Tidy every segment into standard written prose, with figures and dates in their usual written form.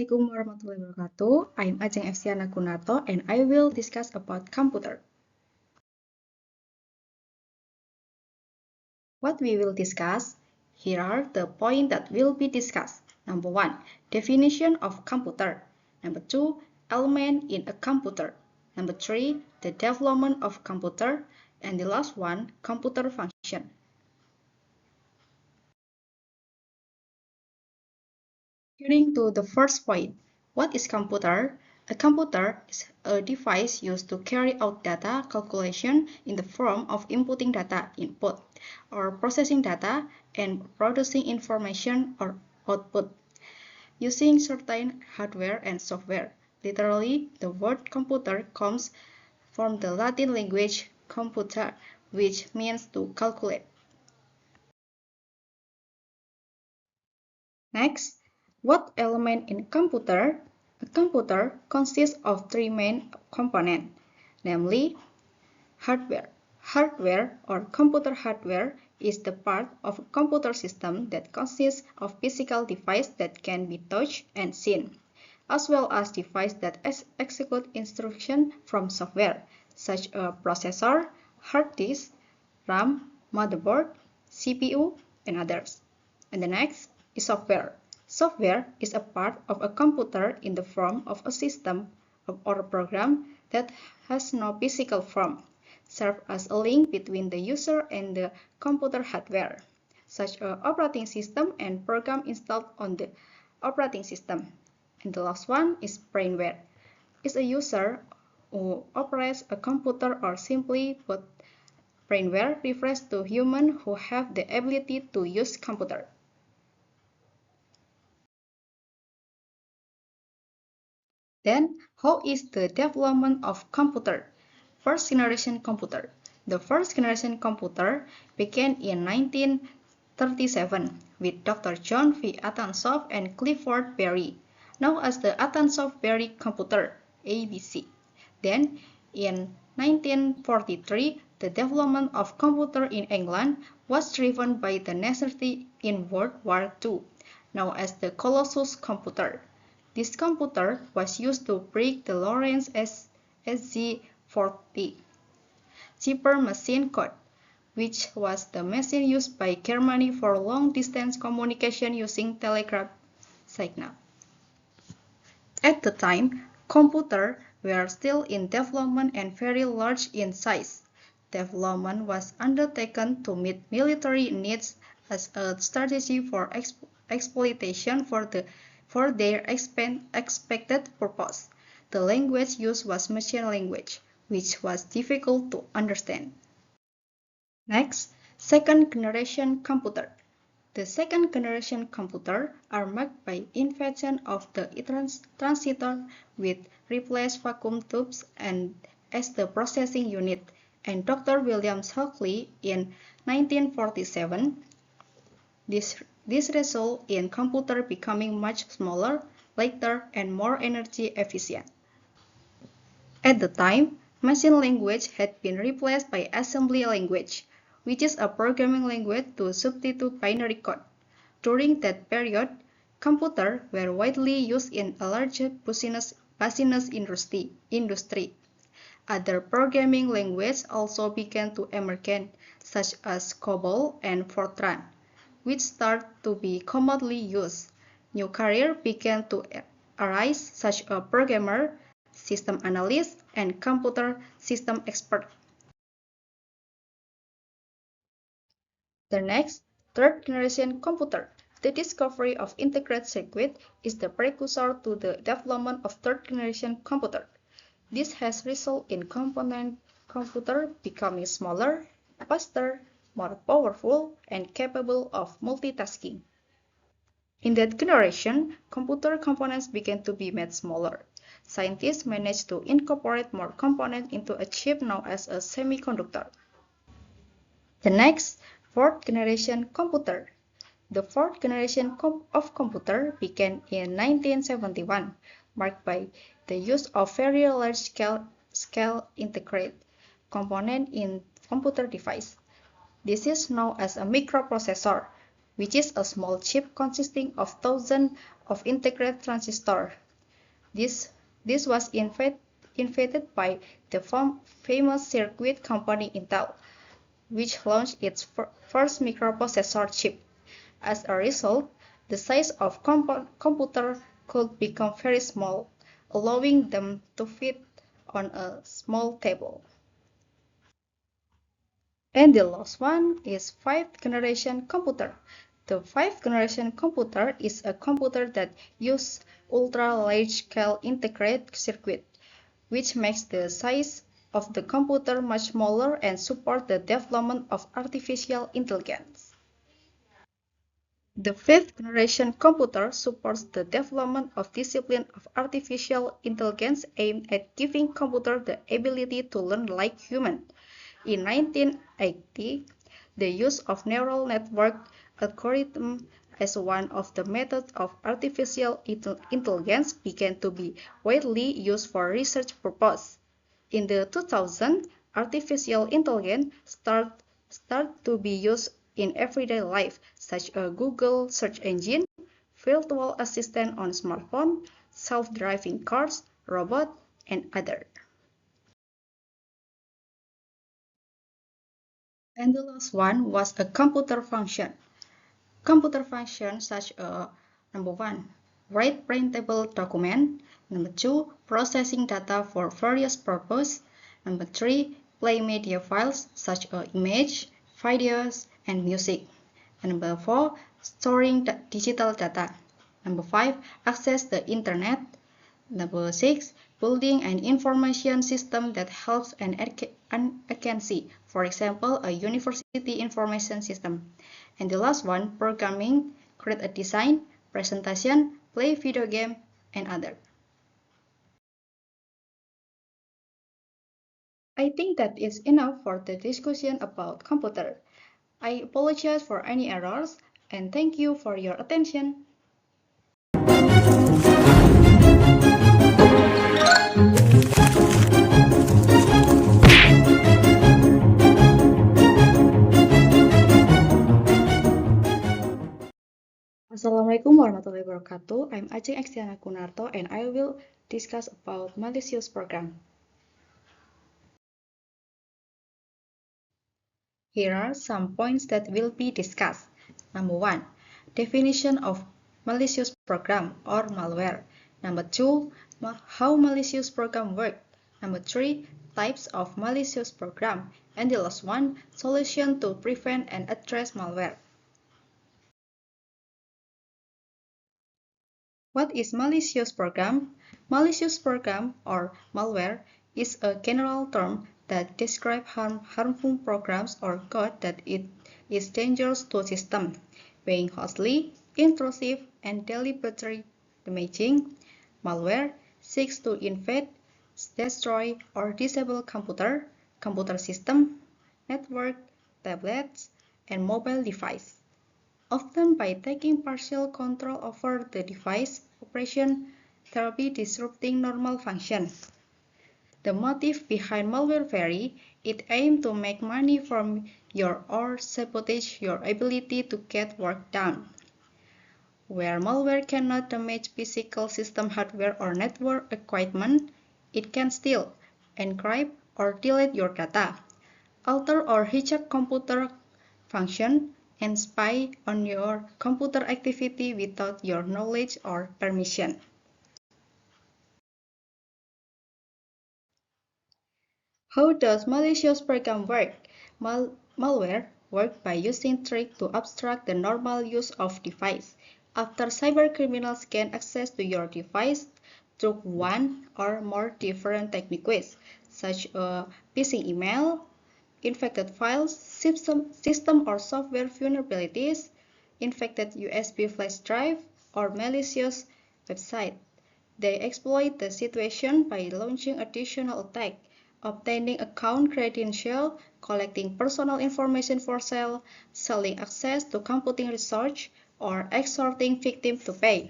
Assalamualaikum warahmatullahi wabarakatuh. I'm Ajeng Efsiana Kunato and I will discuss about computer. What we will discuss? Here are the points that will be discussed. Number 1, definition of computer. Number 2, element in a computer. Number 3, the development of computer. And the last one, computer function. Getting to the first point, what is computer? A computer is a device used to carry out data calculation in the form of inputting data input, or processing data and producing information or output, using certain hardware and software. Literally, the word computer comes from the Latin language computa, which means to calculate. Next, what element in computer? A computer consists of three main components, namely hardware. Hardware or computer hardware is the part of a computer system that consists of physical devices that can be touched and seen, as well as devices that execute instructions from software, such as processor, hard disk, RAM, motherboard, CPU, and others. And the next is software. Software is a part of a computer in the form of a system or a program that has no physical form, serve as a link between the user and the computer hardware, such as operating system and program installed on the operating system. And the last one is brainware. It's a user who operates a computer, or simply put, brainware refers to humans who have the ability to use computer. Then, how is the development of computer? First generation computer. The first generation computer began in 1937 with Dr. John V. Atansoff and Clifford Berry, known as the Atansoff-Berry computer, ABC. Then, in 1943, the development of computer in England was driven by the necessity in World War II, known as the Colossus computer. This computer was used to break the Lorentz SZ40 cipher machine code, which was the machine used by Germany for long-distance communication using telegraph signal. At the time, computers were still in development and very large in size. Development was undertaken to meet military needs as a strategy for exploitation for their expected purpose. The language used was machine language, which was difficult to understand. Next, second generation computer. The second generation computer are marked by invention of the transistor, with replaced vacuum tubes and as the processing unit, and Dr. William Shockley in 1947. This resulted in computer becoming much smaller, lighter, and more energy efficient. At the time, machine language had been replaced by assembly language, which is a programming language to substitute binary code. During that period, computers were widely used in a large business industry. Other programming languages also began to emerge, such as COBOL and Fortran, which started to be commonly used. New careers began to arise, such as programmer, system analyst, and computer system expert. The next, third generation computer. The discovery of integrated circuit is the precursor to the development of third generation computer. This has resulted in component computer becoming smaller, faster, more powerful, and capable of multitasking. In that generation, computer components began to be made smaller. Scientists managed to incorporate more components into a chip known as a semiconductor. The next, fourth generation computer. The fourth generation of computer began in 1971, marked by the use of very large-scale integrated component in computer device. This is known as a microprocessor. which is a small chip consisting of thousands of integrated transistors. This was invented by the famous circuit company Intel, which launched its first microprocessor chip. As a result, the size of computer could become very small, allowing them to fit on a small table. And the last one is 5th generation computer. The 5th generation computer is a computer that uses ultra-large-scale integrated circuit, which makes the size of the computer much smaller and support the development of artificial intelligence. The 5th generation computer supports the development of discipline of artificial intelligence aimed at giving computer the ability to learn like humans. In 1980, the use of neural network algorithm as one of the methods of artificial intelligence began to be widely used for research purposes. In the 2000s, artificial intelligence start to be used in everyday life, such as Google search engine, virtual assistant on smartphone, self-driving cars, robots, and others. And the last one was a computer function. Computer functions such as number 1, write printable document, number 2, processing data for various purposes, number 3, play media files such as image, videos, and music, and number 4, storing digital data, number 5, access the internet, number 6, building an information system that helps an agency, for example, a university information system. And the last one, programming, create a design, presentation, play video game, and other. I think that is enough for the discussion about computer. I apologize for any errors, and thank you for your attention. Assalamualaikum warahmatullahi wabarakatuh. I'm Ajeng Ekstiana Kunarto and I will discuss about malicious program. Here are some points that will be discussed. Number 1, definition of malicious program or malware. Number 2, how malicious program work. Number 3, types of malicious program. And the last one, solution to prevent and address malware. What is malicious program? Malicious program or malware is a general term that describes harmful programs or code that it is dangerous to system, being costly, intrusive, and deliberately damaging. Malware seeks to invade, destroy, or disable computer system, network, tablets, and mobile device, often by taking partial control over the device operation, thereby disrupting normal function. The motive behind malware vary. It aims to make money from your or sabotage your ability to get work done. Where malware cannot damage physical system hardware or network equipment, it can steal, encrypt, or delete your data, alter or hijack computer function, and spy on your computer activity without your knowledge or permission. How does malicious program work? Malware works by using tricks to obstruct the normal use of device. After cybercriminals gain access to your device through one or more different techniques, such as phishing email, infected files, system or software vulnerabilities, infected USB flash drive, or malicious website. They exploit the situation by launching additional attacks, obtaining account credentials, collecting personal information for sale, selling access to computing research, or extorting victims to pay.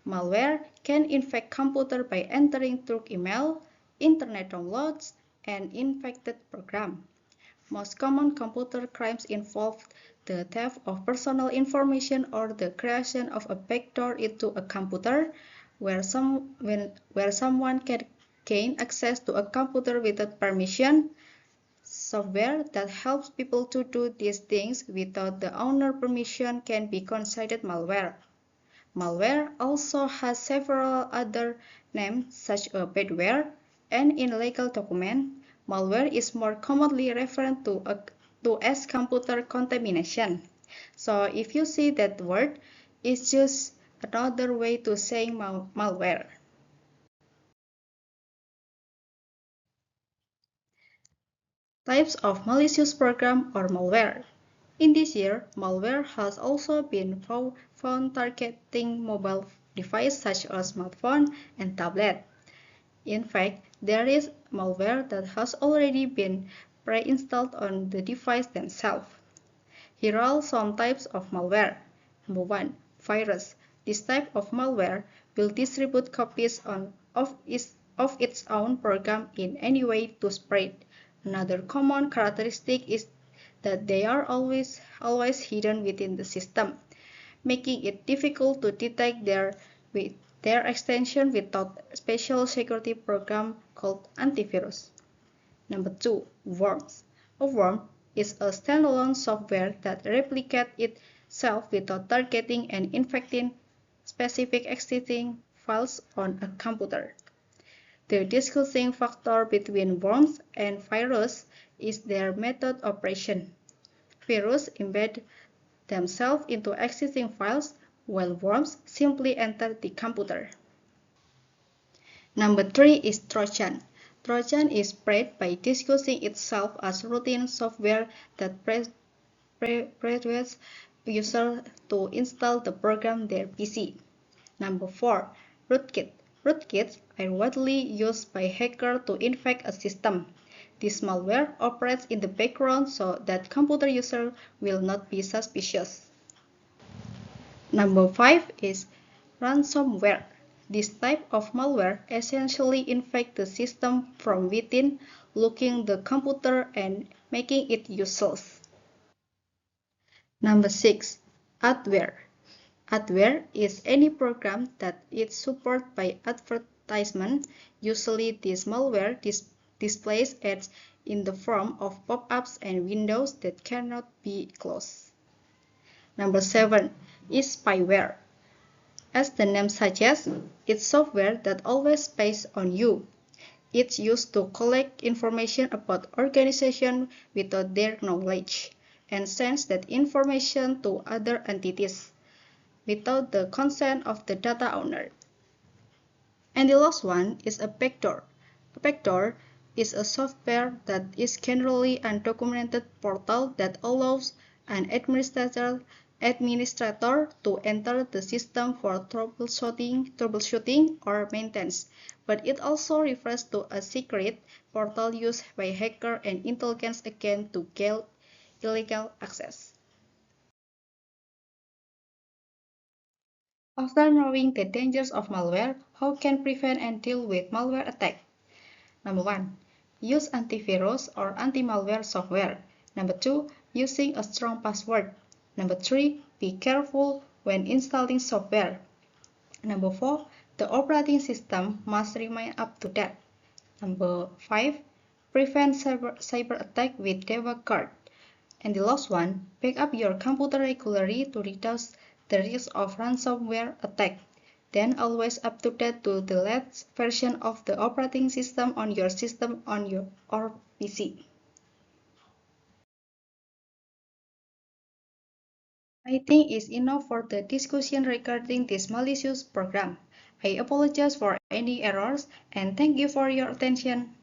Malware can infect computer by entering through email, internet downloads, and infected program. Most common computer crimes involve the theft of personal information or the creation of a backdoor into a computer where someone can gain access to a computer without permission. Software that helps people to do these things without the owner's permission can be considered malware. Malware also has several other names such as badware, and in legal documents, malware is more commonly referred to as computer contamination. So if you see that word, it's just another way to saying malware. Types of malicious program or malware. In this year, malware has also been found targeting mobile devices such as smartphone and tablet. In fact, there is malware that has already been pre-installed on the device themselves. Here are some types of malware. Number 1. Virus. This type of malware will distribute copies of its own program in any way to spread. Another common characteristic is that they are always hidden within the system, making it difficult to detect their extension without a special security program called antivirus. Number 2. Worms. A worm is a standalone software that replicates itself without targeting and infecting specific existing files on a computer. The distinguishing factor between worms and viruses is their method of operation. Viruses embed themselves into existing files, while worms simply enter the computer. Number 3 is Trojan. Trojan is spread by disguising itself as routine software that persuades users to install the program on their PC. Number 4. Rootkit. Rootkits are widely used by hackers to infect a system. This malware operates in the background so that computer users will not be suspicious. Number 5 is ransomware. This type of malware essentially infects the system from within, locking the computer and making it useless. Number 6. Adware. Adware is any program that is supported by advertisement. Usually this malware displays ads in the form of pop-ups and windows that cannot be closed. Number 7 is spyware. As the name suggests, it's software that always spies on you. It's used to collect information about organizations without their knowledge and sends that information to other entities without the consent of the data owner. And the last one is a backdoor. A backdoor is a software that is generally an undocumented portal that allows an administrator to enter the system for troubleshooting or maintenance, but it also refers to a secret portal used by hackers and intelligence agents to gain illegal access. After knowing the dangers of malware, how can prevent and deal with malware attack? Number 1. Use antivirus or anti-malware software. Number 2. Using a strong password. Number 3. Be careful when installing software. Number 4. The operating system must remain up to date. Number 5. Prevent cyber attack with debug guard. And the last one, back up your computer regularly to reduce the risk of ransomware attack. Then always up to date to the latest version of the operating system on your system or PC. I think it's enough for the discussion regarding this malicious program. I apologize for any errors and thank you for your attention.